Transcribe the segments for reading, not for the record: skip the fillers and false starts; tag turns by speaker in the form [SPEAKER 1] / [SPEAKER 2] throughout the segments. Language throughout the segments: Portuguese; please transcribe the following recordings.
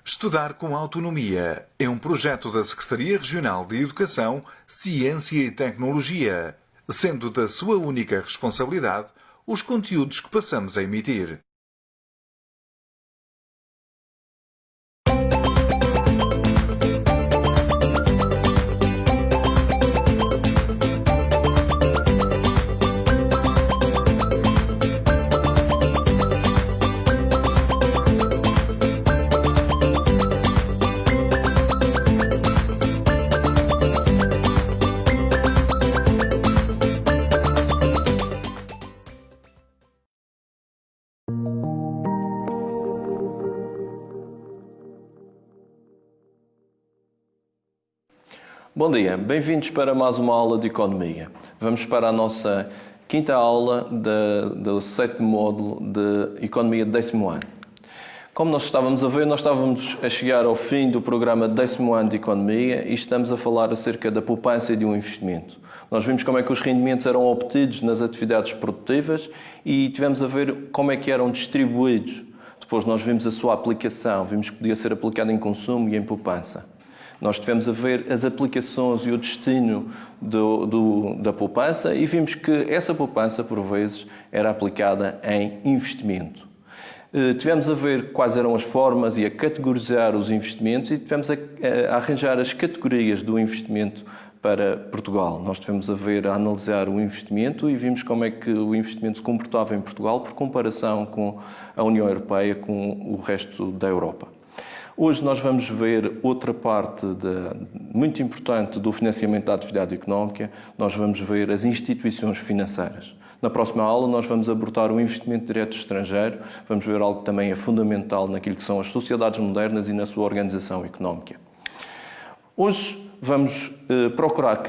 [SPEAKER 1] Estudar com Autonomia é um projeto da Secretaria Regional de Educação, Ciência e Tecnologia, sendo da sua única responsabilidade os conteúdos que passamos a emitir.
[SPEAKER 2] Bom dia, bem-vindos para mais uma aula de Economia. Vamos para a nossa quinta aula do sétimo módulo de Economia de 10º ano. Como nós estávamos a ver, nós estávamos a chegar ao fim do programa de 10º ano de Economia e estamos a falar acerca da poupança e de um investimento. Nós vimos como é que os rendimentos eram obtidos nas atividades produtivas e tivemos a ver como é que eram distribuídos. Depois nós vimos a sua aplicação, vimos que podia ser aplicado em consumo e em poupança. Nós tivemos a ver as aplicações e o destino da poupança e vimos que essa poupança, por vezes, era aplicada em investimento. Tivemos a ver quais eram as formas e a categorizar os investimentos e tivemos a arranjar as categorias do investimento para Portugal. Nós tivemos a analisar o investimento e vimos como é que o investimento se comportava em Portugal por comparação com a União Europeia, com o resto da Europa. Hoje nós vamos ver outra parte muito importante do financiamento da atividade económica. Nós vamos ver as instituições financeiras. Na próxima aula nós vamos abordar o investimento direto estrangeiro, vamos ver algo que também é fundamental naquilo que são as sociedades modernas e na sua organização económica. Hoje vamos procurar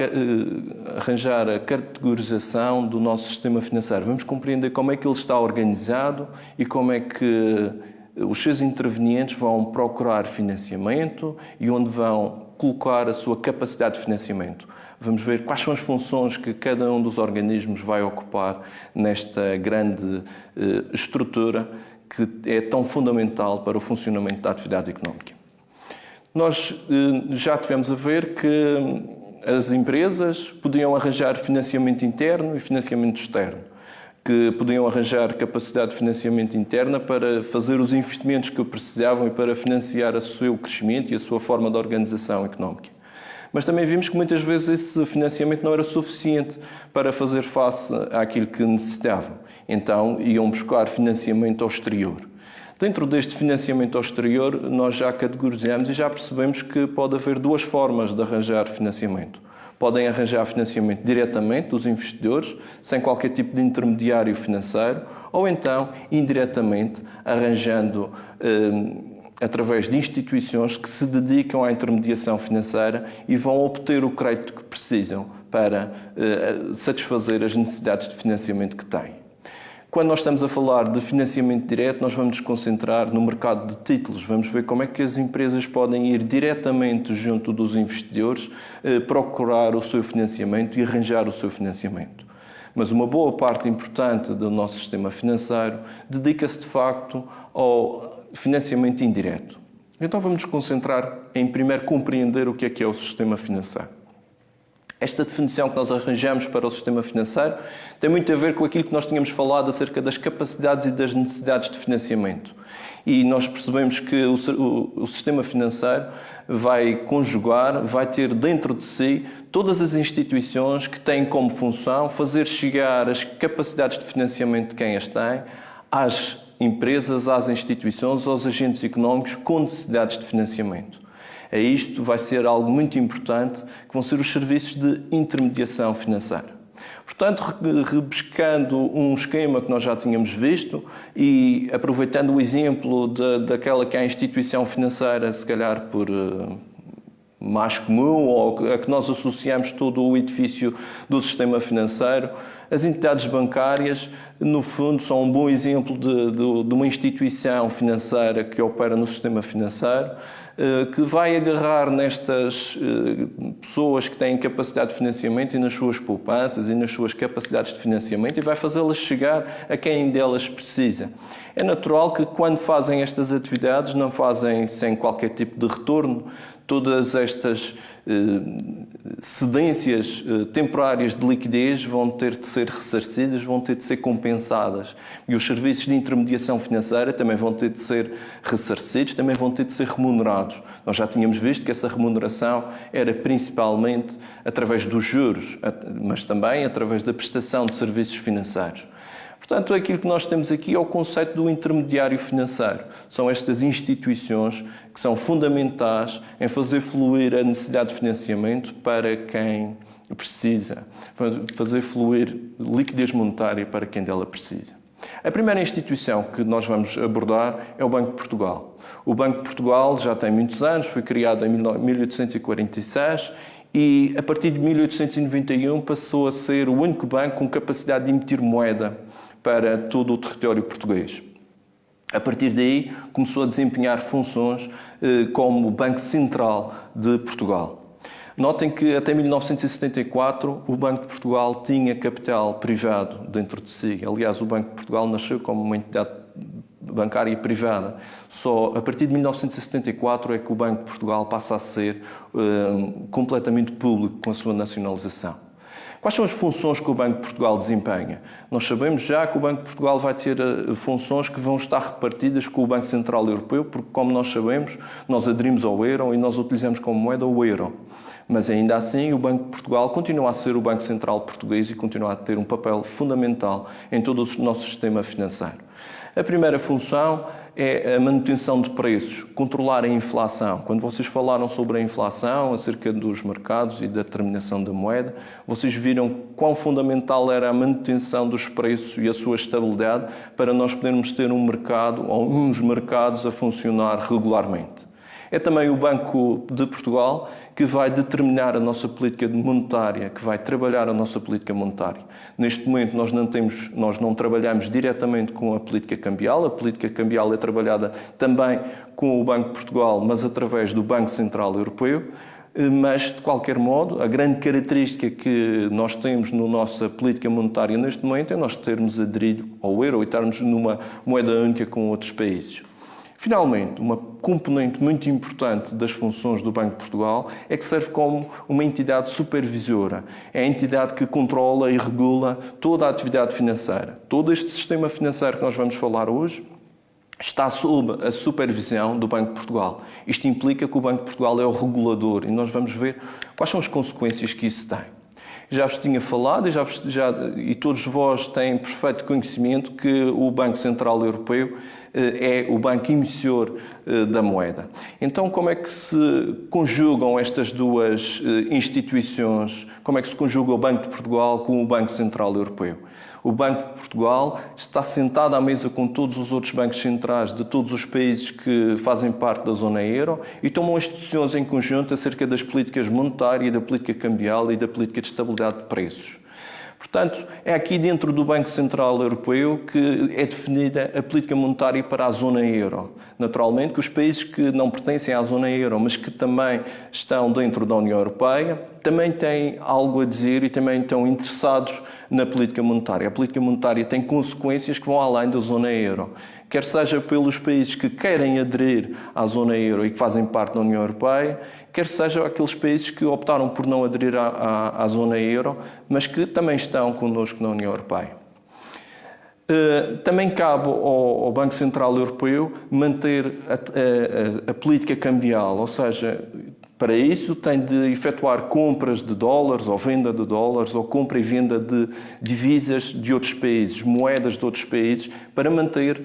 [SPEAKER 2] arranjar a categorização do nosso sistema financeiro. Vamos compreender como é que ele está organizado e como é que os seus intervenientes vão procurar financiamento e onde vão colocar a sua capacidade de financiamento. Vamos ver quais são as funções que cada um dos organismos vai ocupar nesta grande estrutura que é tão fundamental para o funcionamento da atividade económica. Nós já tivemos a ver que as empresas podiam arranjar financiamento interno e financiamento externo, que podiam arranjar capacidade de financiamento interna para fazer os investimentos que precisavam e para financiar o seu crescimento e a sua forma de organização económica. Mas também vimos que muitas vezes esse financiamento não era suficiente para fazer face àquilo que necessitavam. Então iam buscar financiamento ao exterior. Dentro deste financiamento ao exterior, nós já categorizamos e já percebemos que pode haver duas formas de arranjar financiamento. Podem arranjar financiamento diretamente dos investidores, sem qualquer tipo de intermediário financeiro, ou então, indiretamente, arranjando através de instituições que se dedicam à intermediação financeira e vão obter o crédito que precisam para satisfazer as necessidades de financiamento que têm. Quando nós estamos a falar de financiamento direto, nós vamos nos concentrar no mercado de títulos. Vamos ver como é que as empresas podem ir diretamente junto dos investidores, procurar o seu financiamento e arranjar o seu financiamento. Mas uma boa parte importante do nosso sistema financeiro dedica-se, de facto, ao financiamento indireto. Então vamos nos concentrar em primeiro compreender o que é o sistema financeiro. Esta definição que nós arranjamos para o sistema financeiro tem muito a ver com aquilo que nós tínhamos falado acerca das capacidades e das necessidades de financiamento. E nós percebemos que o sistema financeiro vai conjugar, vai ter dentro de si todas as instituições que têm como função fazer chegar as capacidades de financiamento de quem as tem às empresas, às instituições, aos agentes económicos com necessidades de financiamento. A isto vai ser algo muito importante, que vão ser os serviços de intermediação financeira. Portanto, rebuscando um esquema que nós já tínhamos visto e aproveitando o exemplo daquela que é a instituição financeira, se calhar por mais comum, ou a que nós associamos todo o edifício do sistema financeiro, as entidades bancárias no fundo, são um bom exemplo de uma instituição financeira que opera no sistema financeiro, que vai agarrar nestas pessoas que têm capacidade de financiamento e nas suas poupanças e nas suas capacidades de financiamento e vai fazê-las chegar a quem delas precisa. É natural que quando fazem estas atividades não fazem sem qualquer tipo de retorno. Todas estas cedências temporárias de liquidez vão ter de ser ressarcidas, vão ter de ser compensadas. E os serviços de intermediação financeira também vão ter de ser ressarcidos, também vão ter de ser remunerados. Nós já tínhamos visto que essa remuneração era principalmente através dos juros, mas também através da prestação de serviços financeiros. Portanto, aquilo que nós temos aqui é o conceito do intermediário financeiro. São estas instituições que são fundamentais em fazer fluir a necessidade de financiamento para quem precisa, fazer fluir liquidez monetária para quem dela precisa. A primeira instituição que nós vamos abordar é o Banco de Portugal. O Banco de Portugal já tem muitos anos, foi criado em 1846 e, a partir de 1891, passou a ser o único banco com capacidade de emitir moeda para todo o território português. A partir daí, começou a desempenhar funções como Banco Central de Portugal. Notem que até 1974 o Banco de Portugal tinha capital privado dentro de si. Aliás, o Banco de Portugal nasceu como uma entidade bancária privada. Só a partir de 1974 é que o Banco de Portugal passa a ser completamente público com a sua nacionalização. Quais são as funções que o Banco de Portugal desempenha? Nós sabemos já que o Banco de Portugal vai ter funções que vão estar repartidas com o Banco Central Europeu, porque, como nós sabemos, nós aderimos ao euro e nós utilizamos como moeda o euro. Mas, ainda assim, o Banco de Portugal continua a ser o Banco Central português e continua a ter um papel fundamental em todo o nosso sistema financeiro. A primeira função é a manutenção de preços, controlar a inflação. Quando vocês falaram sobre a inflação, acerca dos mercados e da determinação da moeda, vocês viram quão fundamental era a manutenção dos preços e a sua estabilidade para nós podermos ter um mercado ou uns mercados a funcionar regularmente. É também o Banco de Portugal que vai determinar a nossa política monetária, que vai trabalhar a nossa política monetária. Neste momento nós não trabalhamos diretamente com a política cambial é trabalhada também com o Banco de Portugal, mas através do Banco Central Europeu. Mas, de qualquer modo, a grande característica que nós temos na nossa política monetária neste momento é nós termos aderido ao euro e estarmos numa moeda única com outros países. Finalmente, uma componente muito importante das funções do Banco de Portugal é que serve como uma entidade supervisora. É a entidade que controla e regula toda a atividade financeira. Todo este sistema financeiro que nós vamos falar hoje está sob a supervisão do Banco de Portugal. Isto implica que o Banco de Portugal é o regulador e nós vamos ver quais são as consequências que isso tem. Já vos tinha falado e todos vós têm perfeito conhecimento que o Banco Central Europeu é o banco emissor da moeda. Então, como é que se conjugam estas duas instituições? Como é que se conjuga o Banco de Portugal com o Banco Central Europeu? O Banco de Portugal está sentado à mesa com todos os outros bancos centrais de todos os países que fazem parte da zona euro e tomam as decisões em conjunto acerca das políticas monetárias, da política cambial e da política de estabilidade de preços. Portanto, é aqui dentro do Banco Central Europeu que é definida a política monetária para a zona euro. Naturalmente que os países que não pertencem à zona euro, mas que também estão dentro da União Europeia, também têm algo a dizer e também estão interessados na política monetária. A política monetária tem consequências que vão além da zona euro. Quer seja pelos países que querem aderir à zona euro e que fazem parte da União Europeia, quer seja aqueles países que optaram por não aderir à zona euro, mas que também estão connosco na União Europeia. Também cabe ao Banco Central Europeu manter a política cambial, ou seja, para isso tem de efetuar compras de dólares ou venda de dólares ou compra e venda de divisas de outros países, moedas de outros países, para manter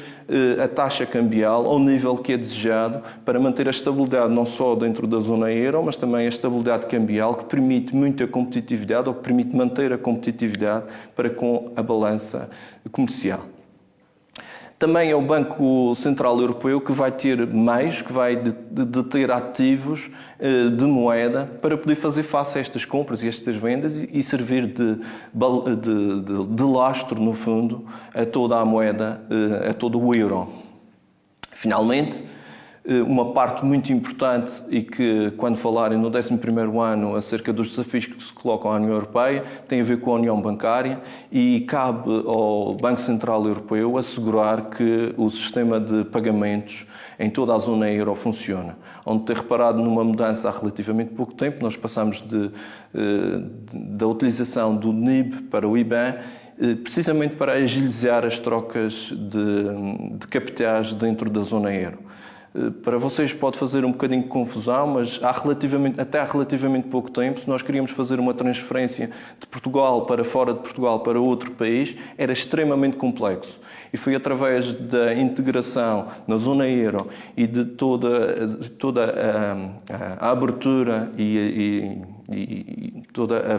[SPEAKER 2] a taxa cambial ao nível que é desejado, para manter a estabilidade não só dentro da zona euro, mas também a estabilidade cambial que permite muita competitividade ou que permite manter a competitividade para com a balança comercial. Também é o Banco Central Europeu que vai ter meios, que vai deter ativos de moeda para poder fazer face a estas compras e estas vendas e servir de lastro, no fundo, a toda a moeda, a todo o euro. Finalmente, uma parte muito importante e que, quando falarem no 11º ano acerca dos desafios que se colocam à União Europeia, tem a ver com a União Bancária e cabe ao Banco Central Europeu assegurar que o sistema de pagamentos em toda a zona euro funciona. Onde ter reparado numa mudança há relativamente pouco tempo, nós passamos da utilização do NIB para o IBAN, precisamente para agilizar as trocas de capitais dentro da zona euro. Para vocês pode fazer um bocadinho de confusão, mas até há relativamente pouco tempo, se nós queríamos fazer uma transferência de Portugal para fora de Portugal para outro país, era extremamente complexo. E foi através da integração na zona euro e de toda a abertura e toda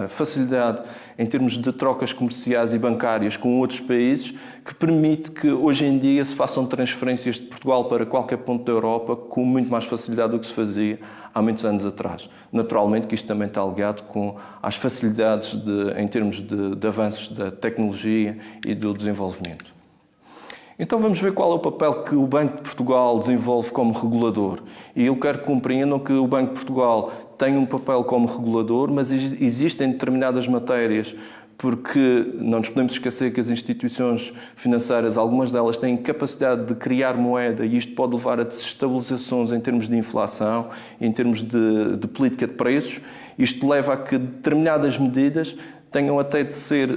[SPEAKER 2] a facilidade em termos de trocas comerciais e bancárias com outros países que permite que hoje em dia se façam transferências de Portugal para qualquer ponto da Europa com muito mais facilidade do que se fazia há muitos anos atrás. Naturalmente que isto também está ligado com as facilidades em termos de avanços da tecnologia e do desenvolvimento. Então vamos ver qual é o papel que o Banco de Portugal desenvolve como regulador. E eu quero que compreendam que o Banco de Portugal tem um papel como regulador, mas existem determinadas matérias, porque não nos podemos esquecer que as instituições financeiras, algumas delas têm capacidade de criar moeda e isto pode levar a desestabilizações em termos de inflação, em termos de política de preços. Isto leva a que determinadas medidas tenham até de ser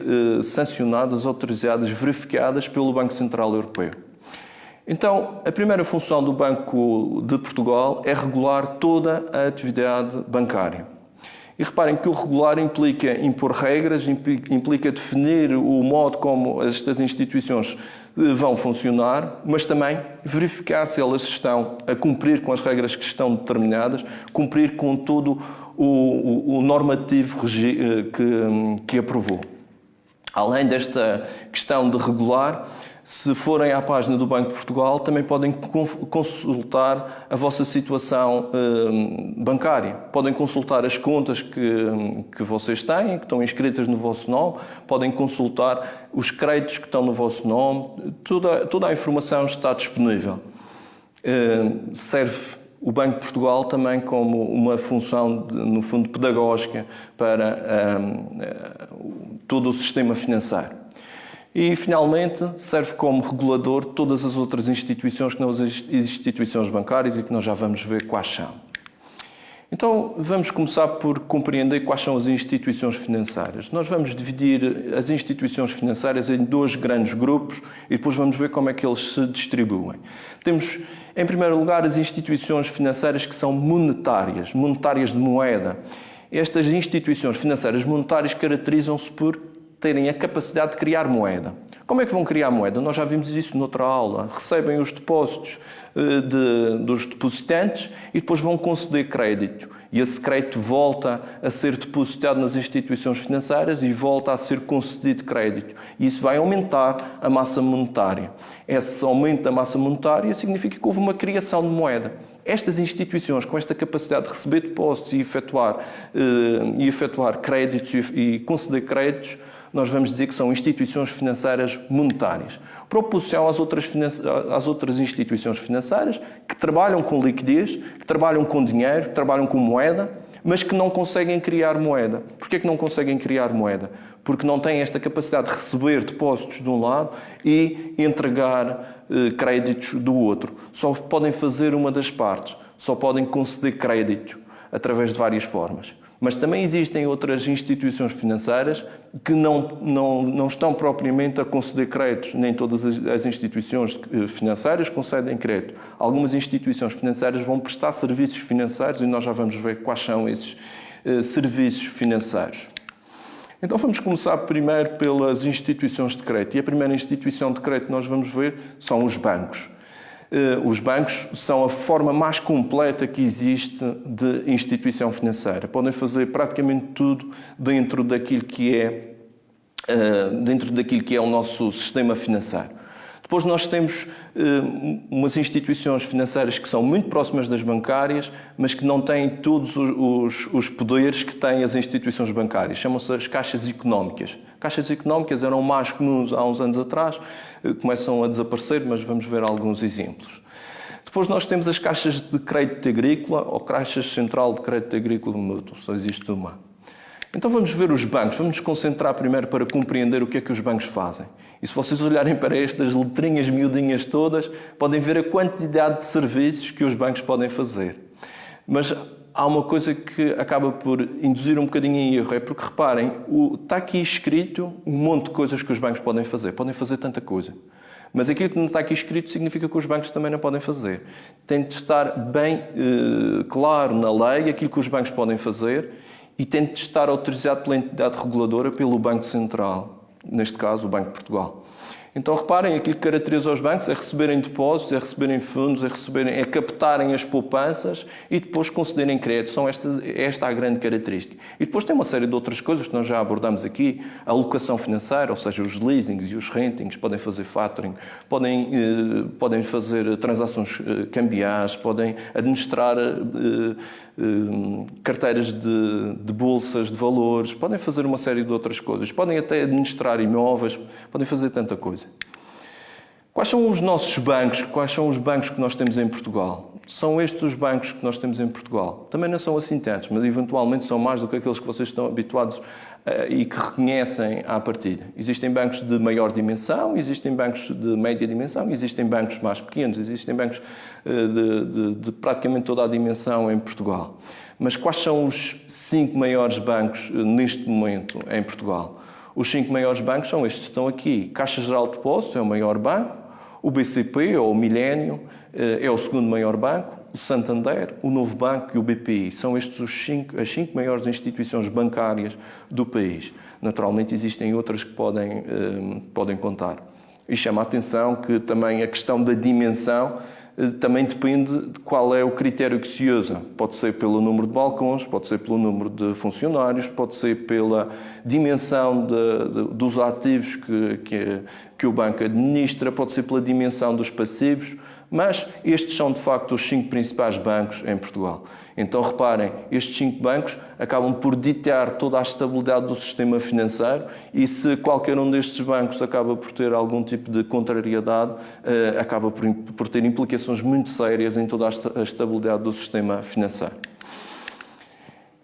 [SPEAKER 2] sancionadas, autorizadas, verificadas pelo Banco Central Europeu. Então, a primeira função do Banco de Portugal é regular toda a atividade bancária. E reparem que o regular implica impor regras, implica definir o modo como estas instituições vão funcionar, mas também verificar se elas estão a cumprir com as regras que estão determinadas, cumprir com todo o normativo que aprovou. Além desta questão de regular, se forem à página do Banco de Portugal, também podem consultar a vossa situação bancária. Podem consultar as contas que vocês têm, que estão inscritas no vosso nome. Podem consultar os créditos que estão no vosso nome. Toda a informação está disponível. Serve o Banco de Portugal também como uma função, no fundo, pedagógica para todo o sistema financeiro. E, finalmente, serve como regulador de todas as outras instituições que não as instituições bancárias e que nós já vamos ver quais são. Então, vamos começar por compreender quais são as instituições financeiras. Nós vamos dividir as instituições financeiras em dois grandes grupos e depois vamos ver como é que eles se distribuem. Temos, em primeiro lugar, as instituições financeiras que são monetárias de moeda. Estas instituições financeiras monetárias caracterizam-se por terem a capacidade de criar moeda. Como é que vão criar moeda? Nós já vimos isso noutra aula. Recebem os depósitos dos depositantes e depois vão conceder crédito. E esse crédito volta a ser depositado nas instituições financeiras e volta a ser concedido crédito. E isso vai aumentar a massa monetária. Esse aumento da massa monetária significa que houve uma criação de moeda. Estas instituições, com esta capacidade de receber depósitos e efetuar créditos e conceder créditos, nós vamos dizer que são instituições financeiras monetárias. Por oposição às outras instituições financeiras que trabalham com liquidez, que trabalham com dinheiro, que trabalham com moeda, mas que não conseguem criar moeda. Porquê que não conseguem criar moeda? Porque não têm esta capacidade de receber depósitos de um lado e entregar créditos do outro. Só podem fazer uma das partes, só podem conceder crédito através de várias formas. Mas também existem outras instituições financeiras que não estão propriamente a conceder créditos. Nem todas as instituições financeiras concedem crédito. Algumas instituições financeiras vão prestar serviços financeiros e nós já vamos ver quais são esses serviços financeiros. Então vamos começar primeiro pelas instituições de crédito. E a primeira instituição de crédito que nós vamos ver são os bancos. Os bancos são a forma mais completa que existe de instituição financeira. Podem fazer praticamente tudo dentro daquilo que é o nosso sistema financeiro. Depois nós temos umas instituições financeiras que são muito próximas das bancárias, mas que não têm todos os poderes que têm as instituições bancárias. Chamam-se as caixas económicas. Caixas económicas eram mais comuns há uns anos atrás, começam a desaparecer, mas vamos ver alguns exemplos. Depois nós temos as caixas de crédito agrícola ou caixas central de crédito agrícola mútuo, só existe uma. Então vamos ver os bancos, vamos nos concentrar primeiro para compreender o que é que os bancos fazem. E se vocês olharem para estas letrinhas miudinhas todas, podem ver a quantidade de serviços que os bancos podem fazer. Mas há uma coisa que acaba por induzir um bocadinho em erro, é porque, reparem, está aqui escrito um monte de coisas que os bancos podem fazer tanta coisa. Mas aquilo que não está aqui escrito significa que os bancos também não podem fazer. Tem de estar bem claro na lei aquilo que os bancos podem fazer e tem de estar autorizado pela entidade reguladora, pelo Banco Central, neste caso o Banco de Portugal. Então reparem, aquilo que caracteriza os bancos é receberem depósitos, é receberem fundos, é captarem as poupanças e depois concederem crédito. Esta é a grande característica. E depois tem uma série de outras coisas que nós já abordamos aqui. A alocação financeira, ou seja, os leasings e os rentings, podem fazer factoring, podem fazer transações cambiais, podem administrar carteiras de bolsas, de valores, podem fazer uma série de outras coisas, podem até administrar imóveis, podem fazer tanta coisa. Quais são os nossos bancos? Quais são os bancos que nós temos em Portugal? São estes os bancos que nós temos em Portugal. Também não são assim tantos, mas eventualmente são mais do que aqueles que vocês estão habituados e que reconhecem à partida. Existem bancos de maior dimensão, existem bancos de média dimensão, existem bancos mais pequenos, existem bancos de praticamente toda a dimensão em Portugal. Mas quais são os 5 maiores bancos neste momento em Portugal? Os 5 maiores bancos são estes que estão aqui. Caixa Geral de Depósitos é o maior banco, o BCP ou o Milênio é o segundo maior banco, o Santander, o Novo Banco e o BPI. São estes as 5 maiores instituições bancárias do país. Naturalmente existem outras que podem contar. E chama a atenção que também a questão da dimensão também depende de qual é o critério que se usa. Pode ser pelo número de balcões, pode ser pelo número de funcionários, pode ser pela dimensão dos ativos que o banco administra, pode ser pela dimensão dos passivos, mas estes são, de facto, os 5 principais bancos em Portugal. Então, reparem, estes 5 bancos acabam por ditar toda a estabilidade do sistema financeiro e se qualquer um destes bancos acaba por ter algum tipo de contrariedade, acaba por ter implicações muito sérias em toda a estabilidade do sistema financeiro.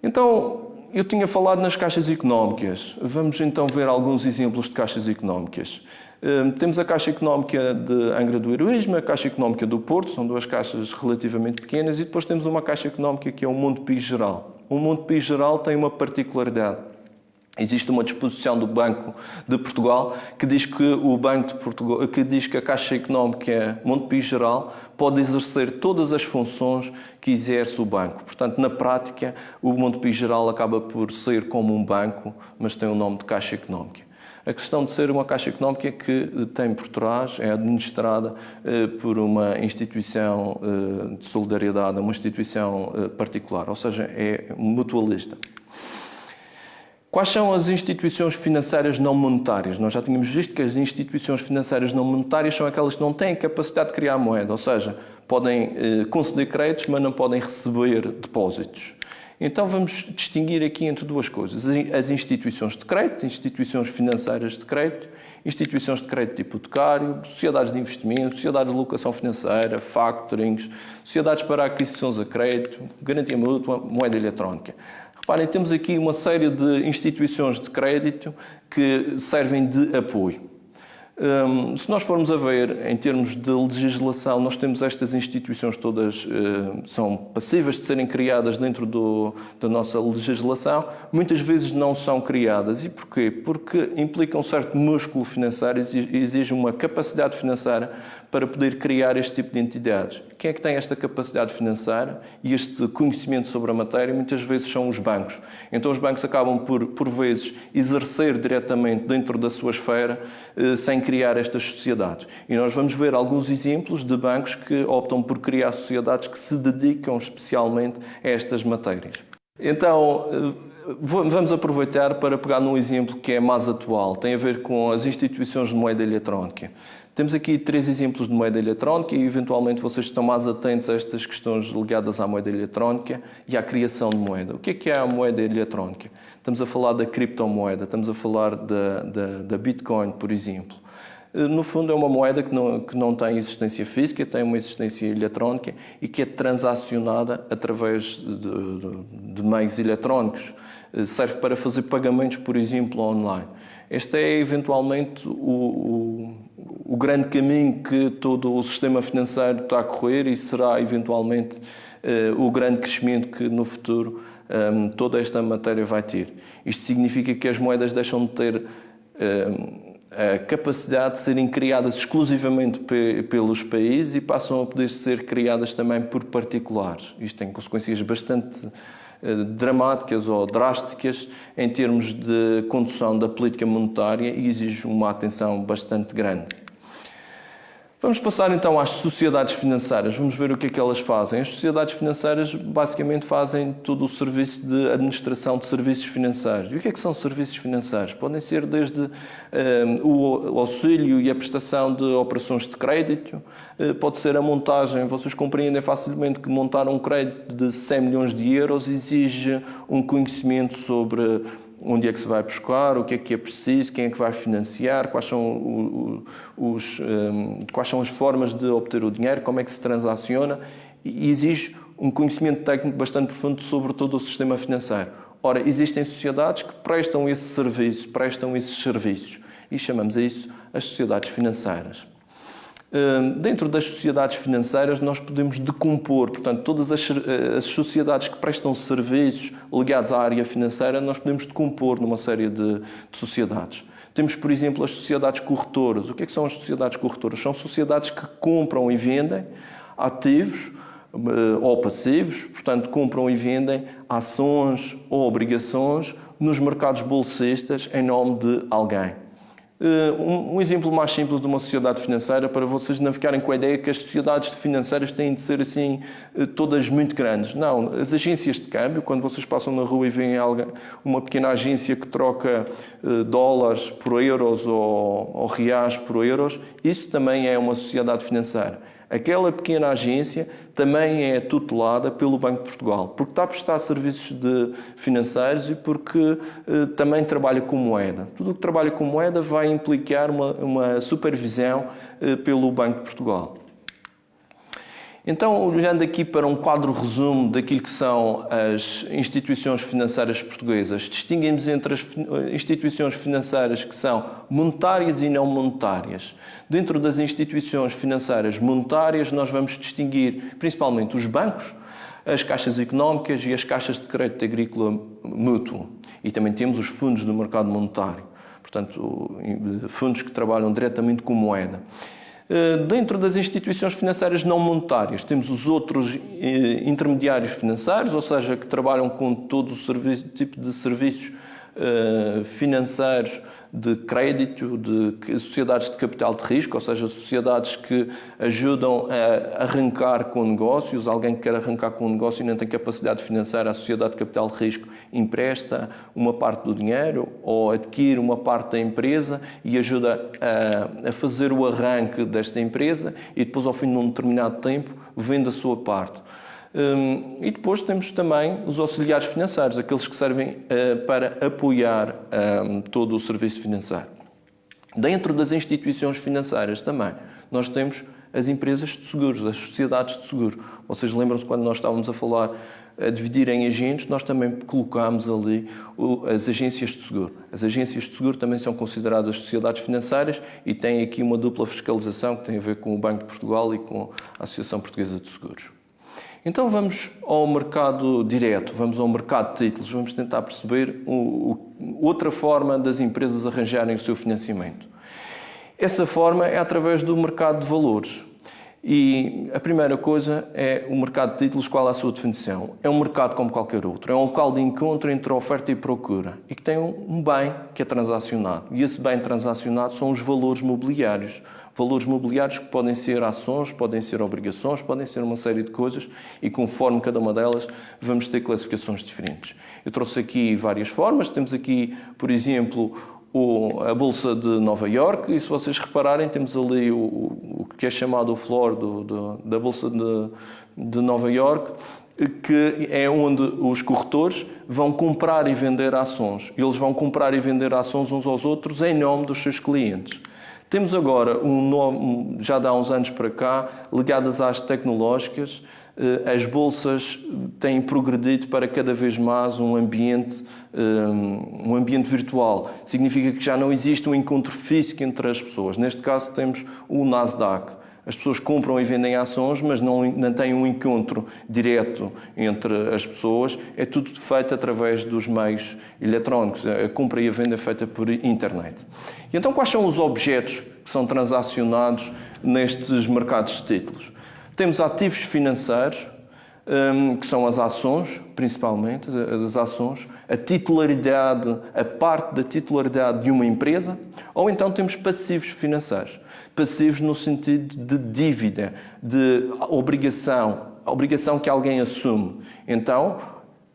[SPEAKER 2] Então, eu tinha falado nas caixas económicas. Vamos então ver alguns exemplos de caixas económicas. Temos a Caixa Económica de Angra do Heroísmo, a Caixa Económica do Porto, são 2 caixas relativamente pequenas, e depois temos uma Caixa Económica que é o Montepio Geral. O Montepio Geral tem uma particularidade. Existe uma disposição do Banco de Portugal que diz que a Caixa Económica Montepio Geral pode exercer todas as funções que exerce o banco. Portanto, na prática, o Montepio Geral acaba por ser como um banco, mas tem o nome de Caixa Económica. A questão de ser uma Caixa Económica é que tem por trás, é administrada por uma instituição de solidariedade, uma instituição particular, ou seja, é mutualista. Quais são as instituições financeiras não monetárias? Nós já tínhamos visto que as instituições financeiras não monetárias são aquelas que não têm capacidade de criar moeda, ou seja, podem conceder créditos, mas não podem receber depósitos. Então vamos distinguir aqui entre 2 coisas. As instituições de crédito, instituições financeiras de crédito, instituições de crédito hipotecário, sociedades de investimento, sociedades de locação financeira, factorings, sociedades para aquisições a crédito, garantia mútua, moeda eletrónica. Reparem, temos aqui uma série de instituições de crédito que servem de apoio. Se nós formos a ver, em termos de legislação, nós temos estas instituições todas, são passíveis de serem criadas dentro da nossa legislação, muitas vezes não são criadas. E porquê? Porque implicam um certo músculo financeiro, exige uma capacidade financeira para poder criar este tipo de entidades. Quem é que tem esta capacidade financeira e este conhecimento sobre a matéria? Muitas vezes são os bancos. Então os bancos acabam por vezes, exercer diretamente dentro da sua esfera, sem criar estas sociedades. E nós vamos ver alguns exemplos de bancos que optam por criar sociedades que se dedicam especialmente a estas matérias. Então, Vamos aproveitar para pegar num exemplo que é mais atual, tem a ver com as instituições de moeda eletrónica. Temos aqui 3 exemplos de moeda eletrónica e, eventualmente, vocês estão mais atentos a estas questões ligadas à moeda eletrónica e à criação de moeda. O que é a moeda eletrónica? Estamos a falar da criptomoeda, estamos a falar da Bitcoin, por exemplo. No fundo, é uma moeda que não tem existência física, tem uma existência eletrónica e que é transacionada através de meios eletrónicos. Serve para fazer pagamentos, por exemplo, online. Este é, eventualmente, o grande caminho que todo o sistema financeiro está a correr e será, eventualmente, o grande crescimento que, no futuro, toda esta matéria vai ter. Isto significa que as moedas deixam de ter a capacidade de serem criadas exclusivamente pelos países e passam a poder ser criadas também por particulares. Isto tem consequências bastante dramáticas ou drásticas em termos de condução da política monetária e exige uma atenção bastante grande. Vamos passar então às sociedades financeiras. Vamos ver o que é que elas fazem. As sociedades financeiras basicamente fazem todo o serviço de administração de serviços financeiros. E o que é que são serviços financeiros? Podem ser desde o auxílio e a prestação de operações de crédito, pode ser a montagem. Vocês compreendem facilmente que montar um crédito de 100 milhões de euros exige um conhecimento sobre onde é que se vai buscar, o que é preciso, quem é que vai financiar, quais são as formas de obter o dinheiro, como é que se transaciona, e exige um conhecimento técnico bastante profundo sobre todo o sistema financeiro. Ora, existem sociedades que prestam esse serviço, prestam esses serviços, e chamamos a isso as sociedades financeiras. Dentro das sociedades financeiras nós podemos decompor, portanto, todas as sociedades que prestam serviços ligados à área financeira, nós podemos decompor numa série de sociedades. Temos, por exemplo, as sociedades corretoras. O que é que são as sociedades corretoras? São sociedades que compram e vendem ativos ou passivos, portanto, compram e vendem ações ou obrigações nos mercados bolsistas em nome de alguém. Um exemplo mais simples de uma sociedade financeira, para vocês não ficarem com a ideia que as sociedades financeiras têm de ser assim todas muito grandes. Não, as agências de câmbio, quando vocês passam na rua e veem uma pequena agência que troca dólares por euros ou reais por euros, isso também é uma sociedade financeira. Aquela pequena agência também é tutelada pelo Banco de Portugal, porque está a prestar serviços financeiros e porque também trabalha com moeda. Tudo o que trabalha com moeda vai implicar uma supervisão pelo Banco de Portugal. Então, olhando aqui para um quadro resumo daquilo que são as instituições financeiras portuguesas, distinguimos entre as instituições financeiras que são monetárias e não monetárias. Dentro das instituições financeiras monetárias, nós vamos distinguir principalmente os bancos, as caixas económicas e as caixas de crédito agrícola mútuo. E também temos os fundos do mercado monetário, portanto, fundos que trabalham diretamente com moeda. Dentro das instituições financeiras não monetárias, temos os outros intermediários financeiros, ou seja, que trabalham com todo o tipo de serviços financeiros de crédito, de sociedades de capital de risco, ou seja, sociedades que ajudam a arrancar com negócios. Alguém que quer arrancar com um negócio e não tem capacidade financeira, a sociedade de capital de risco empresta uma parte do dinheiro ou adquire uma parte da empresa e ajuda a fazer o arranque desta empresa e depois, ao fim de um determinado tempo, vende a sua parte. E depois temos também os auxiliares financeiros, aqueles que servem para apoiar todo o serviço financeiro. Dentro das instituições financeiras também, nós temos as empresas de seguros, as sociedades de seguro. Vocês lembram-se quando nós estávamos a falar, a dividir em agentes, nós também colocámos ali as agências de seguro. As agências de seguro também são consideradas sociedades financeiras e têm aqui uma dupla fiscalização que tem a ver com o Banco de Portugal e com a Associação Portuguesa de Seguros. Então vamos ao mercado direto, vamos ao mercado de títulos, vamos tentar perceber outra forma das empresas arranjarem o seu financiamento. Essa forma é através do mercado de valores. E a primeira coisa é o mercado de títulos, qual é a sua definição? É um mercado como qualquer outro, é um local de encontro entre oferta e procura e que tem um bem que é transacionado. E esse bem transacionado são os valores mobiliários. valores mobiliários que podem ser ações, podem ser obrigações, podem ser uma série de coisas e conforme cada uma delas vamos ter classificações diferentes. Eu trouxe aqui várias formas. Temos aqui, por exemplo, a Bolsa de Nova Iorque e se vocês repararem temos ali o que é chamado o floor da Bolsa de Nova Iorque, que é onde os corretores vão comprar e vender ações. Eles vão comprar e vender ações uns aos outros em nome dos seus clientes. Temos agora, já há uns anos para cá, ligadas às tecnológicas, as bolsas têm progredido para cada vez mais um ambiente virtual. Significa que já não existe um encontro físico entre as pessoas. Neste caso temos o Nasdaq. As pessoas compram e vendem ações, mas não têm um encontro direto entre as pessoas. É tudo feito através dos meios eletrónicos. A compra e a venda é feita por internet. E então, quais são os objetos que são transacionados nestes mercados de títulos? Temos ativos financeiros, que são as ações, principalmente, as ações, a parte da titularidade de uma empresa, ou então temos passivos financeiros. Passivos no sentido de dívida, de obrigação, a obrigação que alguém assume. Então,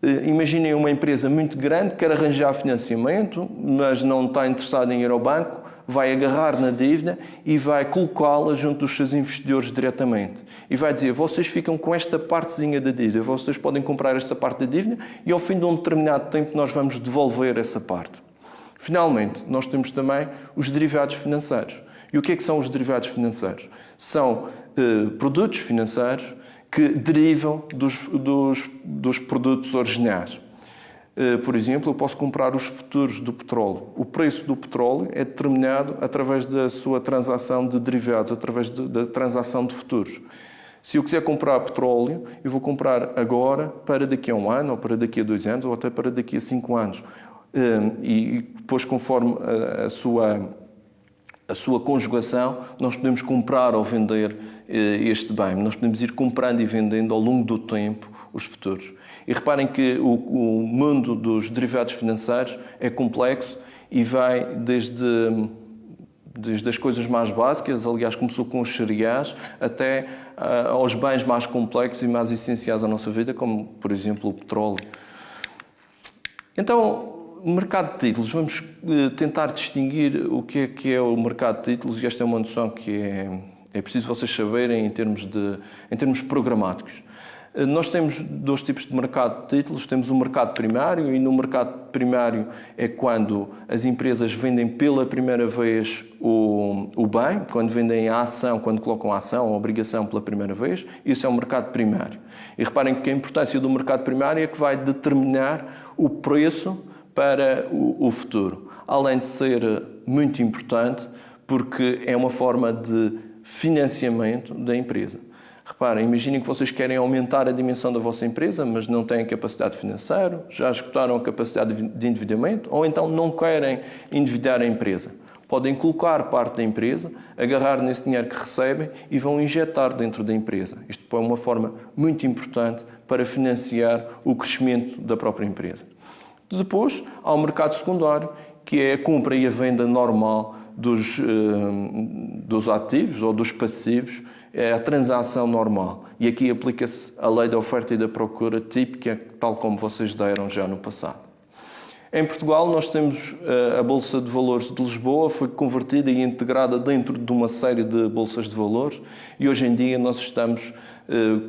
[SPEAKER 2] imaginem uma empresa muito grande que quer arranjar financiamento, mas não está interessada em ir ao banco, vai agarrar na dívida e vai colocá-la junto dos seus investidores diretamente. E vai dizer, vocês ficam com esta partezinha da dívida, vocês podem comprar esta parte da dívida e ao fim de um determinado tempo nós vamos devolver essa parte. Finalmente, nós temos também os derivados financeiros. E o que é que são os derivados financeiros? São produtos financeiros que derivam dos produtos originais. Por exemplo, eu posso comprar os futuros do petróleo. O preço do petróleo é determinado através da sua transação de derivados, através da transação de futuros. Se eu quiser comprar petróleo, eu vou comprar agora para daqui a um ano, ou para daqui a 2 anos, ou até para daqui a 5 anos. E depois, conforme a sua conjugação, nós podemos comprar ou vender este bem. Nós podemos ir comprando e vendendo ao longo do tempo os futuros. E reparem que o mundo dos derivados financeiros é complexo e vai desde as coisas mais básicas, aliás, começou com os cereais, até aos bens mais complexos e mais essenciais à nossa vida, como, por exemplo, o petróleo. Então, o mercado de títulos, vamos tentar distinguir o que é o mercado de títulos, e esta é uma noção que é preciso vocês saberem em termos programáticos. Nós temos 2 tipos de mercado de títulos. Temos o mercado primário, e no mercado primário é quando as empresas vendem pela primeira vez o bem, quando vendem a ação, quando colocam a ação, a obrigação pela primeira vez. Isso é o mercado primário. E reparem que a importância do mercado primário é que vai determinar o preço para o futuro. Além de ser muito importante, porque é uma forma de financiamento da empresa. Reparem, imaginem que vocês querem aumentar a dimensão da vossa empresa, mas não têm capacidade financeira, já esgotaram a capacidade de endividamento, ou então não querem endividar a empresa. Podem colocar parte da empresa, agarrar nesse dinheiro que recebem e vão injetar dentro da empresa. Isto é uma forma muito importante para financiar o crescimento da própria empresa. Depois, há o mercado secundário, que é a compra e a venda normal dos ativos ou dos passivos, é a transação normal. E aqui aplica-se a lei da oferta e da procura típica, tal como vocês deram já no passado. Em Portugal, nós temos a Bolsa de Valores de Lisboa, foi convertida e integrada dentro de uma série de bolsas de valores, e hoje em dia nós estamos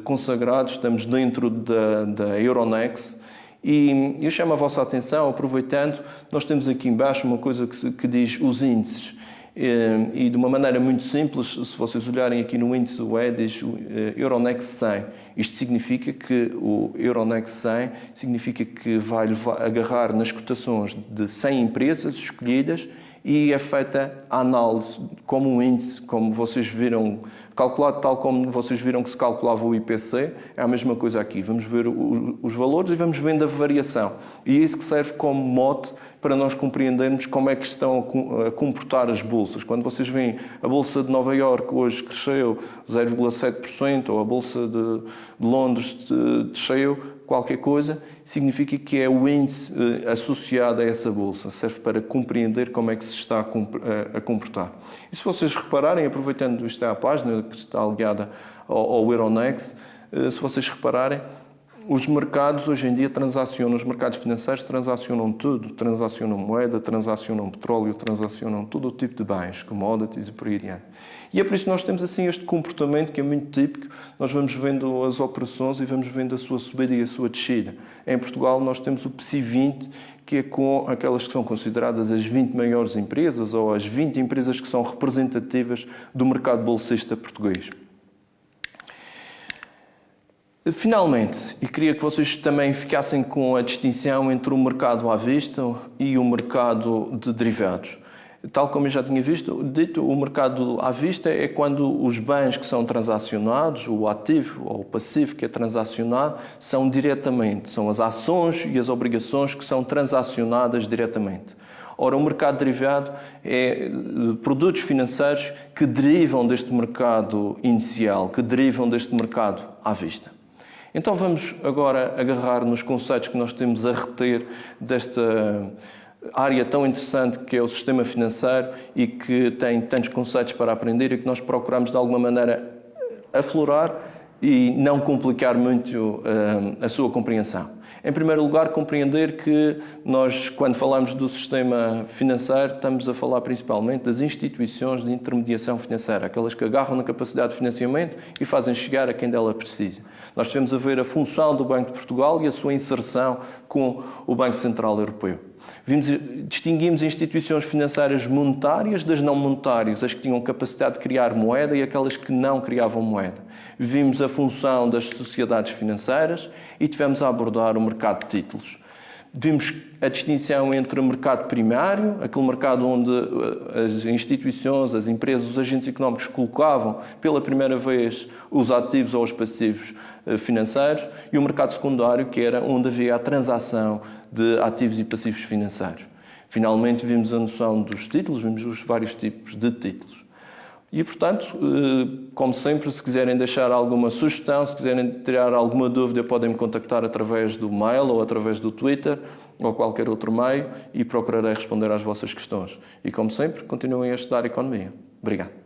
[SPEAKER 2] consagrados, estamos dentro da Euronext. E eu chamo a vossa atenção, aproveitando, nós temos aqui embaixo uma coisa que diz os índices. E de uma maneira muito simples, se vocês olharem aqui no índice do E, diz o Euronext 100. Isto significa que o Euronext 100 significa que vai agarrar nas cotações de 100 empresas escolhidas e é feita a análise como um índice, como vocês viram, calculado tal como vocês viram que se calculava o IPC, é a mesma coisa aqui. Vamos ver os valores e vamos vendo a variação. E é isso que serve como mote para nós compreendermos como é que estão a comportar as bolsas. Quando vocês veem a Bolsa de Nova Iorque hoje cresceu 0,7%, ou a Bolsa de Londres desceu qualquer coisa, significa que é o índice associado a essa bolsa. Serve para compreender como é que se está a comportar. E se vocês repararem, aproveitando isto é a página que está ligada ao Euronext, se vocês repararem, os mercados hoje em dia transacionam, os mercados financeiros transacionam tudo. Transacionam moeda, transacionam petróleo, transacionam todo o tipo de bens, commodities e por aí adiante. E é por isso que nós temos assim este comportamento que é muito típico. Nós vamos vendo as operações e vamos vendo a sua subida e a sua descida. Em Portugal nós temos o PSI 20, que é com aquelas que são consideradas as 20 maiores empresas ou as 20 empresas que são representativas do mercado bolsista português. Finalmente, e queria que vocês também ficassem com a distinção entre o mercado à vista e o mercado de derivados. Tal como eu já tinha dito, o mercado à vista é quando os bens que são transacionados, o ativo ou o passivo que é transacionado, são as ações e as obrigações que são transacionadas diretamente. Ora, o mercado derivado é produtos financeiros que derivam deste mercado inicial, que derivam deste mercado à vista. Então vamos agora agarrar nos conceitos que nós temos a reter desta área tão interessante que é o sistema financeiro e que tem tantos conceitos para aprender e que nós procuramos de alguma maneira aflorar e não complicar muito a sua compreensão. Em primeiro lugar, compreender que nós, quando falamos do sistema financeiro, estamos a falar principalmente das instituições de intermediação financeira, aquelas que agarram na capacidade de financiamento e fazem chegar a quem dela precisa. Nós devemos a ver a função do Banco de Portugal e a sua inserção com o Banco Central Europeu. Distinguimos instituições financeiras monetárias das não monetárias, as que tinham capacidade de criar moeda e aquelas que não criavam moeda. Vimos a função das sociedades financeiras e tivemos a abordar o mercado de títulos. Vimos a distinção entre o mercado primário, aquele mercado onde as instituições, as empresas, os agentes económicos colocavam pela primeira vez os ativos ou os passivos financeiros, e o mercado secundário, que era onde havia a transação de ativos e passivos financeiros. Finalmente, vimos a noção dos títulos, vimos os vários tipos de títulos. E, portanto, como sempre, se quiserem deixar alguma sugestão, se quiserem tirar alguma dúvida, podem me contactar através do mail ou através do Twitter ou qualquer outro meio e procurarei responder às vossas questões. E, como sempre, continuem a estudar economia. Obrigado.